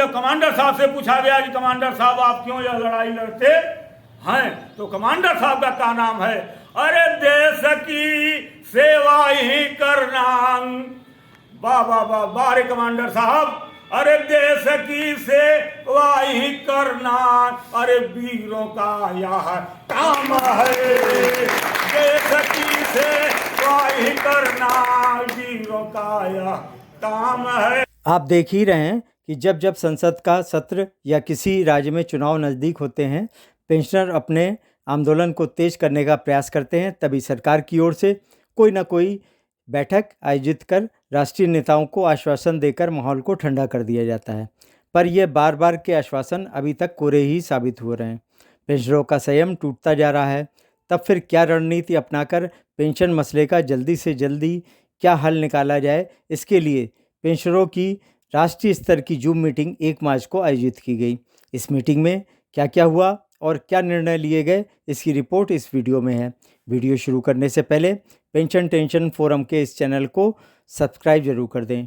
जब कमांडर साहब से पूछा गया कि कमांडर साहब आप क्यों यह लड़ाई लड़ते हैं, तो कमांडर साहब का क्या नाम है, अरे देश की सेवा ही करना। वाह वाह वाह वाह रे कमांडर साहब, अरे देश की सेवा ही करना, अरे वीरों का यह काम है। देश की सेवा ही करना, वीरों का यह काम है। आप देख ही रहे हैं कि जब जब संसद का सत्र या किसी राज्य में चुनाव नज़दीक होते हैं, पेंशनर अपने आंदोलन को तेज करने का प्रयास करते हैं। तभी सरकार की ओर से कोई ना कोई बैठक आयोजित कर राष्ट्रीय नेताओं को आश्वासन देकर माहौल को ठंडा कर दिया जाता है। पर यह बार बार के आश्वासन अभी तक कोरे ही साबित हो रहे हैं। पेंशनरों का संयम टूटता जा रहा है। तब फिर क्या रणनीति अपनाकर पेंशन मसले का जल्दी से जल्दी क्या हल निकाला जाए, इसके लिए पेंशनरों की राष्ट्रीय स्तर की जूम मीटिंग 1 मार्च को आयोजित की गई। इस मीटिंग में क्या क्या हुआ और क्या निर्णय लिए गए, इसकी रिपोर्ट इस वीडियो में है। वीडियो शुरू करने से पहले पेंशन टेंशन फोरम के इस चैनल को सब्सक्राइब जरूर कर दें।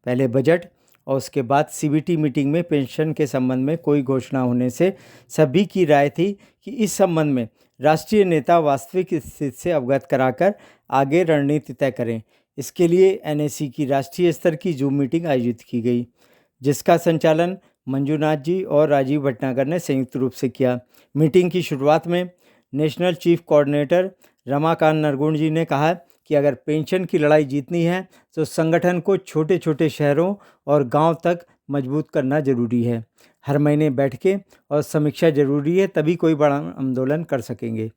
पहले बजट और उसके बाद सीबीटी मीटिंग में पेंशन के संबंध में कोई घोषणा होने से सभी की राय थी कि इस संबंध में राष्ट्रीय नेता वास्तविक स्थिति से अवगत कराकर आगे रणनीति तय करें। इसके लिए एनएसी की राष्ट्रीय स्तर की जूम मीटिंग आयोजित की गई, जिसका संचालन मंजूनाथ जी और राजीव भटनागर ने संयुक्त रूप से किया। मीटिंग की शुरुआत में नेशनल चीफ कोऑर्डिनेटर रमाकांत नरगुण जी ने कहा कि अगर पेंशन की लड़ाई जीतनी है तो संगठन को छोटे छोटे शहरों और गांव तक मजबूत करना जरूरी है। हर महीने बैठकें और समीक्षा जरूरी है, तभी कोई बड़ा आंदोलन कर सकेंगे।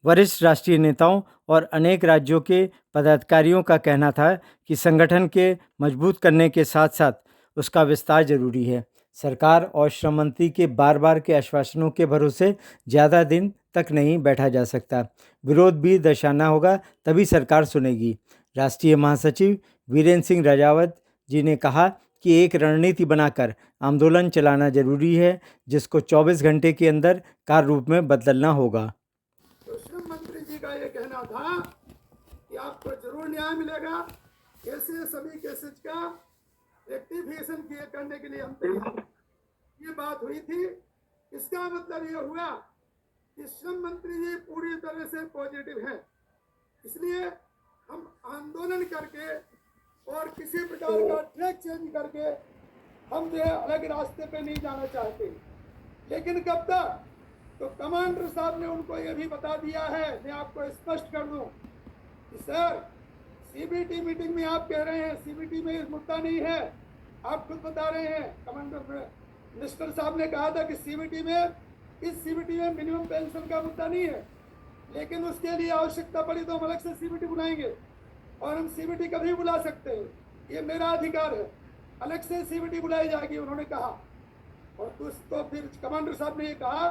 वरिष्ठ राष्ट्रीय नेताओं और अनेक राज्यों के पदाधिकारियों का कहना था कि संगठन के मजबूत करने के साथ साथ उसका विस्तार जरूरी है। सरकार और श्रम मंत्री के बार बार के आश्वासनों के भरोसे ज़्यादा दिन तक नहीं बैठा जा सकता। विरोध भी दर्शाना होगा, तभी सरकार सुनेगी। राष्ट्रीय महासचिव वीरेंद्र सिंह राजावत जी ने कहा कि एक रणनीति बनाकर आंदोलन चलाना जरूरी है, जिसको 24 घंटे के अंदर कार्य रूप में बदलना होगा। तो श्रम मंत्री जी का ये कहना था कि आपको जरूर न्याय मिलेगा, ऐसे सभी केसेज का रेक्टिफिकेशन करने के लिए हम तैयार। ये बात हुई थी। इसका मतलब ये हुआ कि श्रम मंत्री जी पूरी तरह से पॉजिटिव हैं, इसलिए हम आंदोलन करके और किसी प्रकार का ट्रैक चेंज करके हम जो है अलग रास्ते पे नहीं जाना चाहते। लेकिन कब तक? तो कमांडर साहब ने उनको ये भी बता दिया है, मैं आपको स्पष्ट कर दूं कि सर सीबीटी मीटिंग में आप कह रहे हैं सीबीटी में इस मुद्दा नहीं है, आप खुद बता रहे हैं। कमांडर मिनिस्टर साहब ने कहा था कि सीबीटी में मिनिमम पेंशन का मुद्दा नहीं है, लेकिन उसके लिए आवश्यकता पड़ी तो हम अलग से सीबीटी बुलाएंगे और हम सीबीटी कभी बुला सकते हैं, ये मेरा अधिकार है, अलग से सीबीटी बुलाई जाएगी, उन्होंने कहा। और तो फिर कमांडर साहब ने ये कहा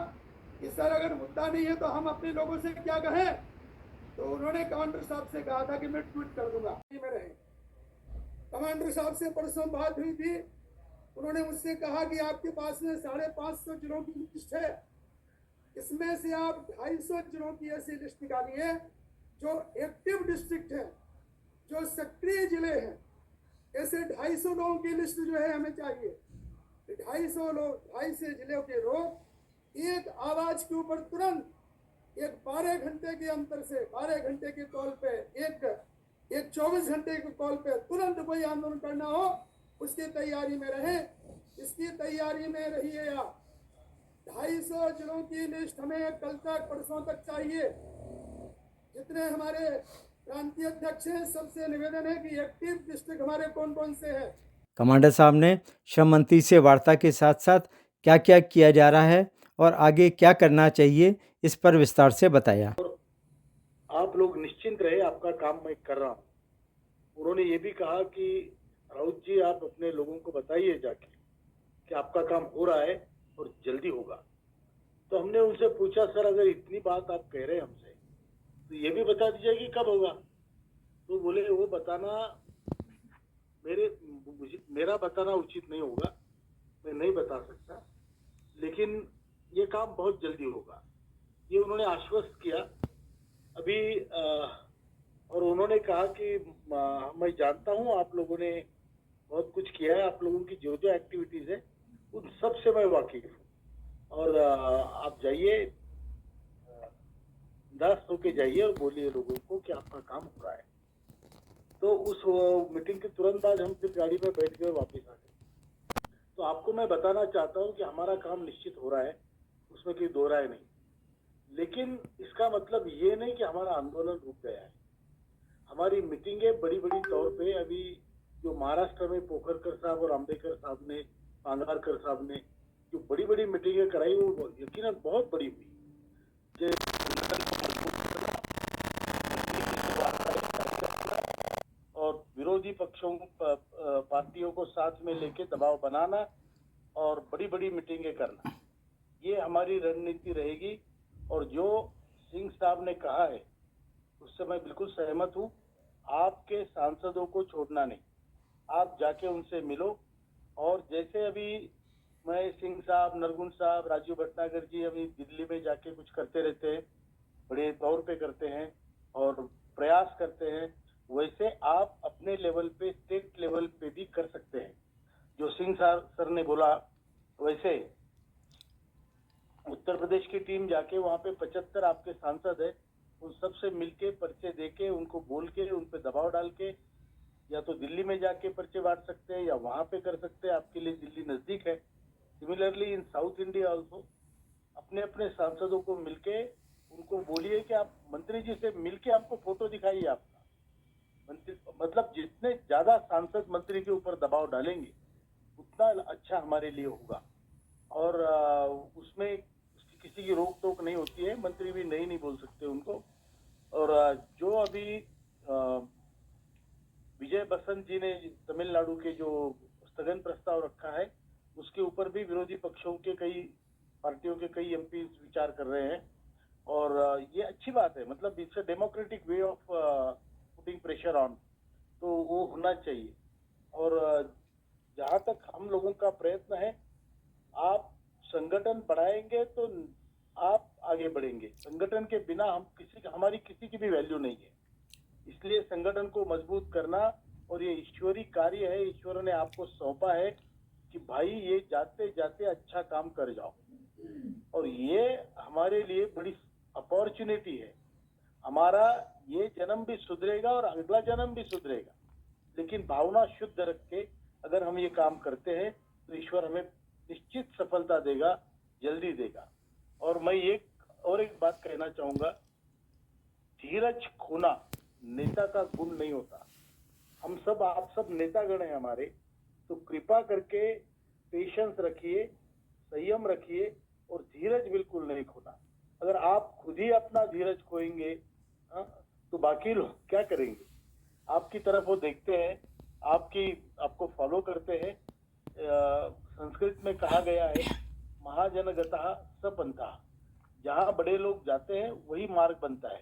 कि सर अगर मुद्दा नहीं है तो हम अपने लोगों से क्या कहें, तो उन्होंने कमांडर साहब से कहा था कि मैं ट्वीट कर दूंगा। कमांडर साहब से परसों बात हुई थी, उन्होंने मुझसे कहा कि आपके पास में 550 जिलों की लिस्ट है, इसमें से आप 250 जिलों की ऐसी लिस्ट निकालिए जो एक्टिव डिस्ट्रिक्ट है, जो सक्रिय जिले हैं। ऐसे 250 लोगों की लिस्ट जो है हमें चाहिए। 250 जिलों के लोग एक आवाज के ऊपर तुरंत एक 12 घंटे के अंतर से 12 घंटे के कॉल पे एक 24 घंटे के कॉल पे तुरंत कोई आंदोलन करना हो, उसकी तैयारी में रहे। इसकी तैयारी में रहिए आप। 250 जिलों की लिस्ट हमें कल तक परसों तक चाहिए। जितने हमारे प्रांतीय अध्यक्ष हैं सबसे निवेदन है कि एक्टिव डिस्ट्रिक्ट हमारे कौन कौन से हैं। कमांडर साहब ने श्रम मंत्री से वार्ता के साथ साथ क्या क्या किया जा रहा है और आगे क्या करना चाहिए, इस पर विस्तार से बताया। आप लोग निश्चिंत रहे, आपका काम मैं कर रहा हूँ। उन्होंने ये भी कहा कि राउत जी आप अपने लोगों को बताइए जाके कि आपका काम हो रहा है और जल्दी होगा। तो हमने उनसे पूछा सर अगर इतनी बात आप कह रहे हैं हमसे तो ये भी बता दीजिए कि कब होगा। तो बोले वो बताना मेरा बताना उचित नहीं होगा, मैं नहीं बता सकता, लेकिन ये काम बहुत जल्दी होगा, ये उन्होंने आश्वस्त किया अभी। और उन्होंने कहा कि मैं जानता हूं आप लोगों ने बहुत कुछ किया है, आप लोगों की जो जो एक्टिविटीज है उन सब से मैं वाकिफ हूँ। और आप जाइए, दास होके जाइए और बोलिए लोगों को कि आपका काम हो रहा है। तो उस मीटिंग के तुरंत बाद हम फिर गाड़ी में बैठ गए, वापस आ गए। तो आपको मैं बताना चाहता हूँ कि हमारा काम निश्चित हो रहा है, उसमें कोई दो राय नहीं। लेकिन इसका मतलब ये नहीं कि हमारा आंदोलन रुक गया है। हमारी मीटिंगें बड़ी बड़ी तौर पे अभी जो महाराष्ट्र में पोखरकर साहब और अंबेडकर साहब ने, पांगारकर साहब ने जो बड़ी बड़ी मीटिंगें कराई, वो यकीनन बहुत बड़ी हुई। और विरोधी पक्षों पार्टियों को साथ में लेके दबाव बनाना और बड़ी बड़ी मीटिंगें करना, ये हमारी रणनीति रहेगी। और जो सिंह साहब ने कहा है उससे मैं बिल्कुल सहमत हूँ। आपके सांसदों को छोड़ना नहीं, आप जाके उनसे मिलो। और जैसे अभी मैं सिंह साहब, नरगुन साहब, राजीव भटनागर जी अभी दिल्ली में जाके कुछ करते रहते हैं, बड़े तौर पे करते हैं और प्रयास करते हैं, वैसे आप अपने लेवल पे, स्टेट लेवल पे भी कर सकते हैं। जो सिंह सर ने बोला, वैसे उत्तर प्रदेश की टीम जाके वहां पे 75 आपके सांसद है, उन सबसे मिलके पर्चे देके, उनको बोल के, उन पे दबाव डाल के, या तो दिल्ली में जाके पर्चे बांट सकते हैं या वहां पे कर सकते हैं, आपके लिए दिल्ली नजदीक है। Similarly in south India also अपने अपने सांसदों को मिलके उनको बोलिए कि आप मंत्री जी से मिलके आपको फोटो दिखाइए आपका मंत्री। मतलब जितने ज्यादा सांसद मंत्री के ऊपर दबाव डालेंगे उतना अच्छा हमारे लिए होगा। और उसमें किसी की रोक टोक नहीं होती है, मंत्री भी नहीं बोल सकते उनको। और जो अभी विजय बसंत जी ने तमिलनाडु के जो स्थगन प्रस्ताव रखा है, उसके ऊपर भी विरोधी पक्षों के कई पार्टियों के कई एमपी विचार कर रहे हैं। और ये अच्छी बात है, मतलब it's a democratic way of putting pressure on, तो वो होना चाहिए। और जहां तक हम लोगों का प्रयत्न है, आप संगठन बढ़ाएंगे तो आप आगे बढ़ेंगे। संगठन के बिना हमारी किसी की भी वैल्यू नहीं है। इसलिए संगठन को मजबूत करना, और ये ईश्वरीय कार्य है, ईश्वर ने आपको सौंपा है कि भाई ये जाते जाते अच्छा काम कर जाओ। और ये हमारे लिए बड़ी अपॉर्चुनिटी है। हमारा ये जन्म भी सुधरेगा और अगला जन्म भी सुधरेगा, लेकिन भावना शुद्ध रख के अगर हम ये काम करते हैं तो ईश्वर हमें निश्चित सफलता देगा, जल्दी देगा। और मैं एक बात कहना चाहूंगा, धीरज खोना नेता का गुण नहीं होता। आप सब नेतागण हैं हमारे, तो कृपा करके पेशेंस रखिए, संयम रखिए और धीरज बिल्कुल नहीं खोना। अगर आप खुद ही अपना धीरज खोएंगे तो बाकी लोग क्या करेंगे? आपकी तरफ वो देखते हैं, आपको फॉलो करते हैं। संस्कृत में कहा गया है, महाजनगतः सपंथः, जहाँ बड़े लोग जाते हैं वही मार्ग बनता है।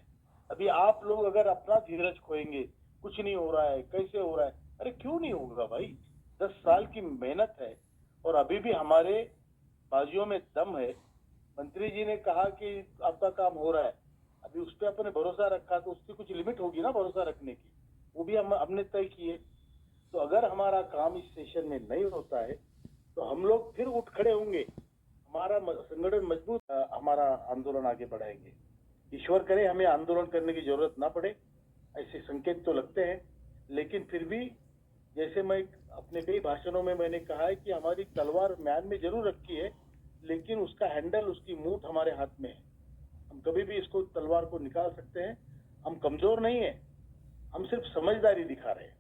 अभी आप लोग अगर अपना धीरज खोएंगे, कुछ नहीं हो रहा है, कैसे हो रहा है, अरे क्यों नहीं होगा भाई? 10 साल की मेहनत है और अभी भी हमारे बाजुओं में दम है। मंत्री जी ने कहा कि आपका काम हो रहा है, अभी उस पर अपने भरोसा रखा तो उसकी कुछ लिमिट होगी ना भरोसा रखने की, वो भी हमने तय किए। तो अगर हमारा काम इस सेशन में नहीं होता है तो हम लोग फिर उठ खड़े होंगे, हमारा संगठन मजबूत, हमारा आंदोलन आगे बढ़ाएंगे। ईश्वर करे हमें आंदोलन करने की जरूरत ना पड़े, ऐसे संकेत तो लगते हैं। लेकिन फिर भी जैसे मैं अपने कई भाषणों में मैंने कहा है कि हमारी तलवार म्यान में जरूर रखी है, लेकिन उसका हैंडल, उसकी मूठ हमारे हाथ में है। हम कभी भी इसको तलवार को निकाल सकते हैं। हम कमजोर नहीं है, हम सिर्फ समझदारी दिखा रहे हैं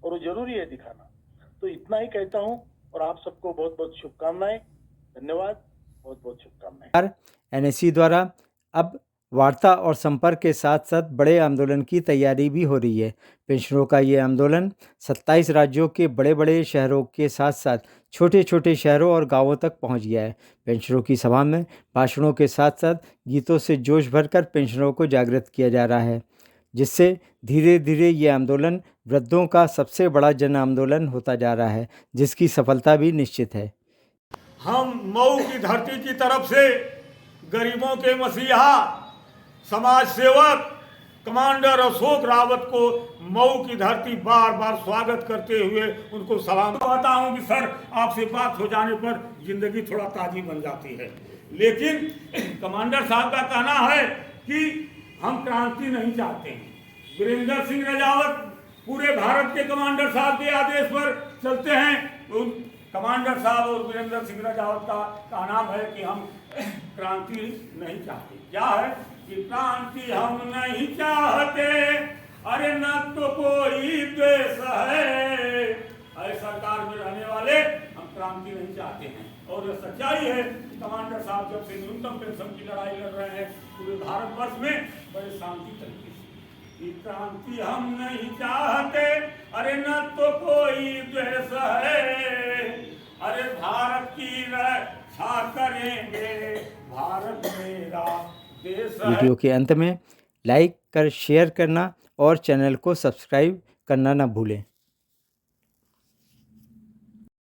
और वो जरूरी है दिखाना। तो इतना ही कहता हूँ और आप सबको बहुत बहुत शुभकामनाएं। धन्यवाद, बहुत बहुत शुभकामनाएं। एनएससी द्वारा अब वार्ता और संपर्क के साथ साथ बड़े आंदोलन की तैयारी भी हो रही है। पेंशनरों का ये आंदोलन 27 राज्यों के बड़े बड़े शहरों के साथ साथ छोटे छोटे शहरों और गांवों तक पहुंच गया है। पेंशनरों की सभा में भाषणों के साथ साथ गीतों से जोश भरकर पेंशनरों को जागृत किया जा रहा है, जिससे धीरे धीरे ये आंदोलन वृद्धों का सबसे बड़ा जन आंदोलन होता जा रहा है, जिसकी सफलता भी निश्चित है। हम मऊ की धरती की तरफ से गरीबों के मसीहा, समाज सेवक कमांडर अशोक रावत को मऊ की धरती बार बार स्वागत करते हुए उनको सलाम कहता हूं कि सर आपसे बात हो जाने पर जिंदगी थोड़ा ताजी बन जाती है। लेकिन कमांडर साहब का कहना है कि हम क्रांति नहीं चाहते हैं। वीरेंद्र सिंह राजावत पूरे भारत के कमांडर साहब के आदेश पर चलते हैं। उन कमांडर साहब और वीरेंद्र सिंह राजावत का नाम है कि हम क्रांति नहीं चाहते। क्या है कि क्रांति हम नहीं चाहते, अरे न तो कोई द्वेष है, अरे सरकार में रहने वाले हम क्रांति नहीं चाहते हैं। और यह सच्चाई है कि कमांडर साहब जब से न्यूनतम पेंशन की लड़ाई लड़ रहे हैं पूरे भारतवर्ष में बड़े शांति तरीके से, कि क्रांति हम नहीं चाहते, अरे न तो कोई द्वेष है, अरे भारत की रक्षा करेंगे, भारत मेरा देश है। वीडियो के अंत में लाइक कर शेयर करना और चैनल को सब्सक्राइब करना ना भूलें।